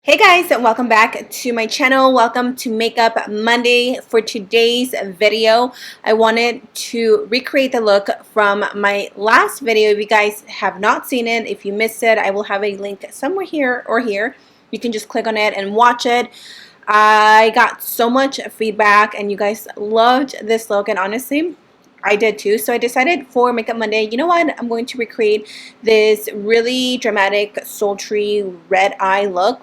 Hey guys, welcome back to my channel. Welcome to Makeup Monday. For today's video, I wanted to recreate the look from my last video. If you guys have not seen it, if you missed it, I will have a link somewhere here or here. You can just click on it and watch it. I got so much feedback and you guys loved this look, and honestly, I did too. So I decided for Makeup Monday, you know what? I'm going to recreate this really dramatic, sultry red eye look.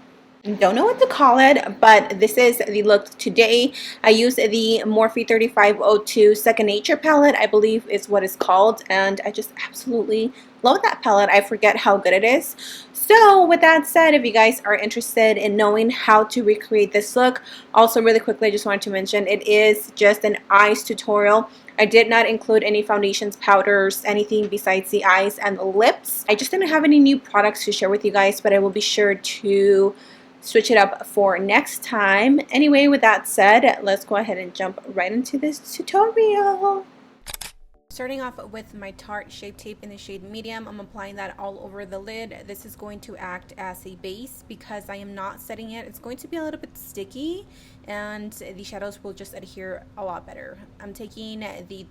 Don't know what to call it, but this is the look today. I use the Morphe 35O2 Second Nature palette, I believe is what it's called, and I just absolutely love that palette. I forget how good it is. So with that said, if you guys are interested in knowing how to recreate this look, also really quickly I just wanted to mention it is just an eyes tutorial. I did not include any foundations, powders, anything besides the eyes and the lips. I just didn't have any new products to share with you guys, but I will be sure to switch it up for next time. Anyway, with that said, let's go ahead and jump right into this tutorial. Starting off with my Tarte Shape Tape in the shade medium, I'm applying that all over the lid. This is going to act as a base because I am not setting it. It's going to be a little bit sticky and the shadows will just adhere a lot better. I'm taking the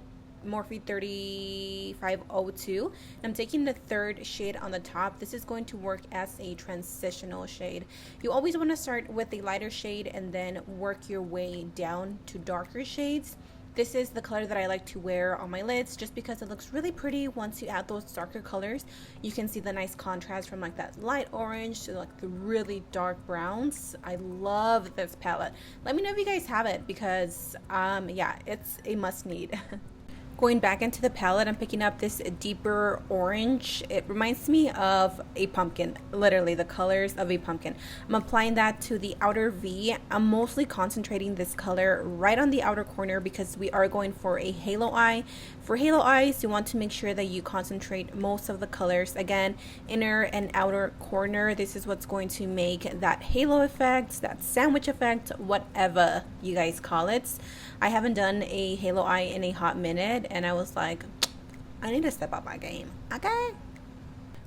Morphe 35O2. I'm taking the third shade on the top. This is going to work as a transitional shade. You always want to start with a lighter shade and then work your way down to darker shades. This is the color that I like to wear on my lids just because it looks really pretty once you add those darker colors. You can see the nice contrast from like that light orange to like the really dark browns. I love this palette. Let me know if you guys have it because yeah, it's a must need. Going back into the palette, I'm picking up this deeper orange. It reminds me of a pumpkin, literally the colors of a pumpkin. I'm applying that to the outer V. I'm mostly concentrating this color right on the outer corner because we are going for a halo eye. For halo eyes, you want to make sure that you concentrate most of the colors. Again, inner and outer corner. This is what's going to make that halo effect, that sandwich effect, whatever you guys call it. I haven't done a halo eye in a hot minute, and I was like, I need to step up my game. Okay.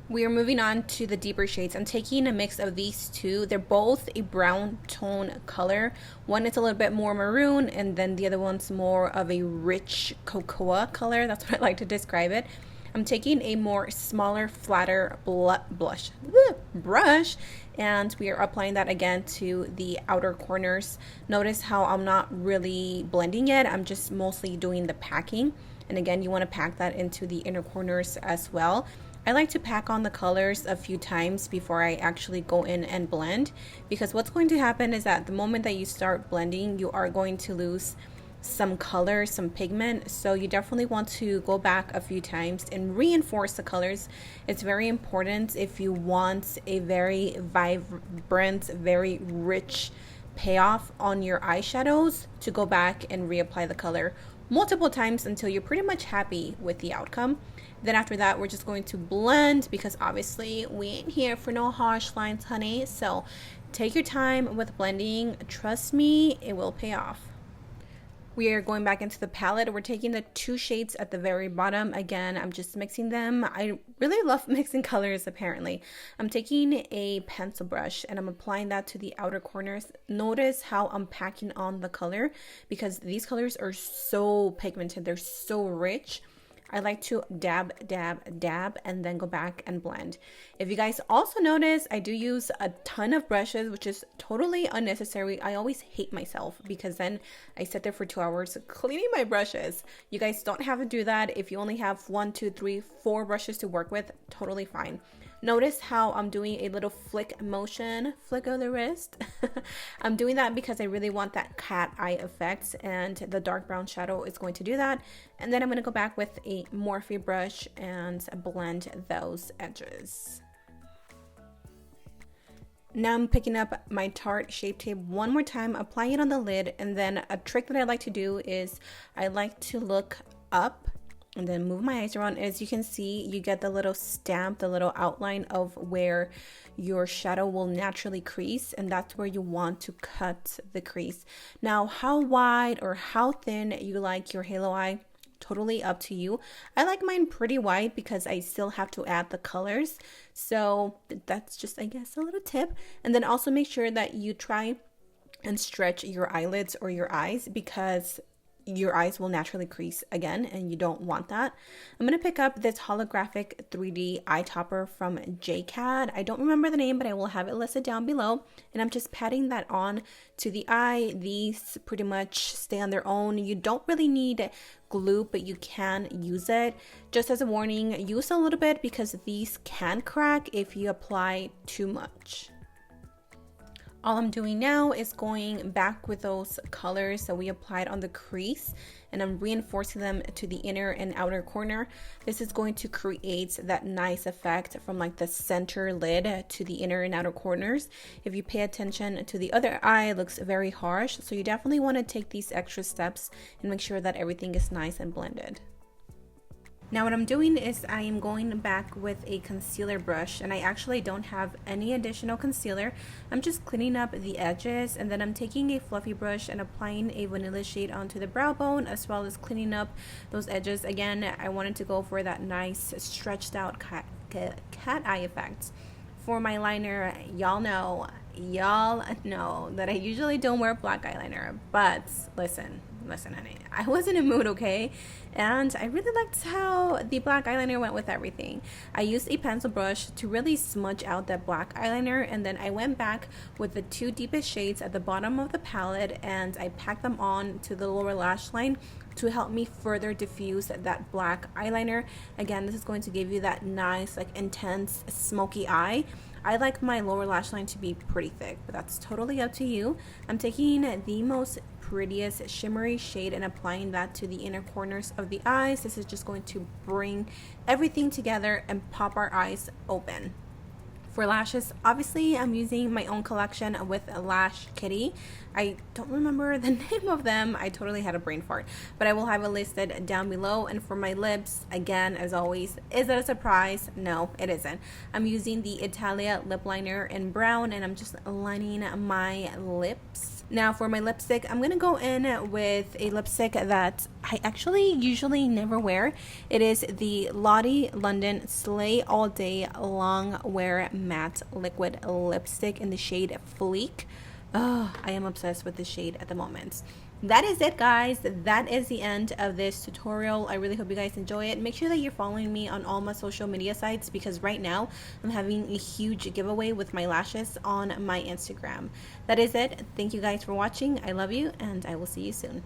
We are moving on to the deeper shades. I'm taking a mix of these two. They're both a brown tone color. One is a little bit more maroon, and then the other one's more of a rich cocoa color. That's what I like to describe it. I'm taking a more smaller, flatter brush, and we are applying that again to the outer corners. Notice how I'm not really blending it. I'm just mostly doing the packing. And again, you want to pack that into the inner corners as well. I like to pack on the colors a few times before I actually go in and blend, because what's going to happen is that the moment that you start blending, you are going to lose some color, some pigment. So you definitely want to go back a few times and reinforce the colors. It's very important if you want a very vibrant, very rich payoff on your eyeshadows to go back and reapply the color multiple times until you're pretty much happy with the outcome. Then after that, we're just going to blend because obviously we ain't here for no harsh lines, honey. So take your time with blending. Trust me, it will pay off. We are going back into the palette. We're taking the two shades at the very bottom. Again, I'm just mixing them. I really love mixing colors, apparently. I'm taking a pencil brush and I'm applying that to the outer corners. Notice how I'm packing on the color because these colors are so pigmented. They're so rich. I like to dab, and then go back and blend. If you guys also notice, I do use a ton of brushes, which is totally unnecessary. I always hate myself because then I sit there for 2 hours cleaning my brushes. You guys don't have to do that. If you only have 1, 2, 3, 4 brushes to work with, totally fine. Notice how I'm doing a little flick motion, flick of the wrist. I'm doing that because I really want that cat eye effect, and the dark brown shadow is going to do that. And then I'm going to go back with a Morphe brush and blend those edges. Now I'm picking up my Tarte Shape Tape one more time, applying it on the lid, and then a trick that I like to do is I like to look up and then move my eyes around. As you can see, you get the little stamp, the little outline of where your shadow will naturally crease, and that's where you want to cut the crease. Now, how wide or how thin you like your halo eye, totally up to you. I like mine pretty white because I still have to add the colors. So that's just, I guess, a little tip. And then also make sure that you try and stretch your eyelids or your eyes, because your eyes will naturally crease again and you don't want that. I'm going to pick up this holographic 3D eye topper from JCAD. I don't remember the name, but I will have it listed down below. And I'm just patting that on to the eye. These pretty much stay on their own. You don't really need glue, but you can use it. Just as a warning, use a little bit because these can crack if you apply too much. All I'm doing now is going back with those colors that we applied on the crease, and I'm reinforcing them to the inner and outer corner. This is going to create that nice effect from like the center lid to the inner and outer corners. If you pay attention to the other eye, it looks very harsh, so you definitely want to take these extra steps and make sure that everything is nice and blended. Now what I'm doing is I am going back with a concealer brush, and I actually don't have any additional concealer. I'm just cleaning up the edges, and then I'm taking a fluffy brush and applying a vanilla shade onto the brow bone, as well as cleaning up those edges. Again, I wanted to go for that nice stretched out cat eye effect. For my liner, y'all know that I usually don't wear black eyeliner, but listen honey, I was in a mood, okay? And I really liked how the black eyeliner went with everything. I used a pencil brush to really smudge out that black eyeliner, and then I went back with the two deepest shades at the bottom of the palette and I packed them on to the lower lash line to help me further diffuse that black eyeliner. Again, this is going to give you that nice, like, intense smoky eye. I like my lower lash line to be pretty thick, but that's totally up to you. I'm taking the most prettiest shimmery shade and applying that to the inner corners of the eyes. This is just going to bring everything together and pop our eyes open. For lashes, obviously I'm using my own collection with Lash Kitty. I don't remember the name of them. I totally had a brain fart, but I will have it listed down below. And for my lips, again, as always, is it a surprise? No, it isn't. I'm using the Italia lip liner in brown, and I'm just lining my lips. Now for my lipstick, I'm going to go in with a lipstick that I actually usually never wear. It is the Lottie London Slay All Day Long Wear Matte Liquid Lipstick in the shade Fleek. Oh, I am obsessed with this shade at the moment. That is it, guys. That is the end of this tutorial. I really hope you guys enjoy it. Make sure that you're following me on all my social media sites, because right now I'm having a huge giveaway with my lashes on my Instagram. That is it. Thank you guys for watching. I love you, and I will see you soon.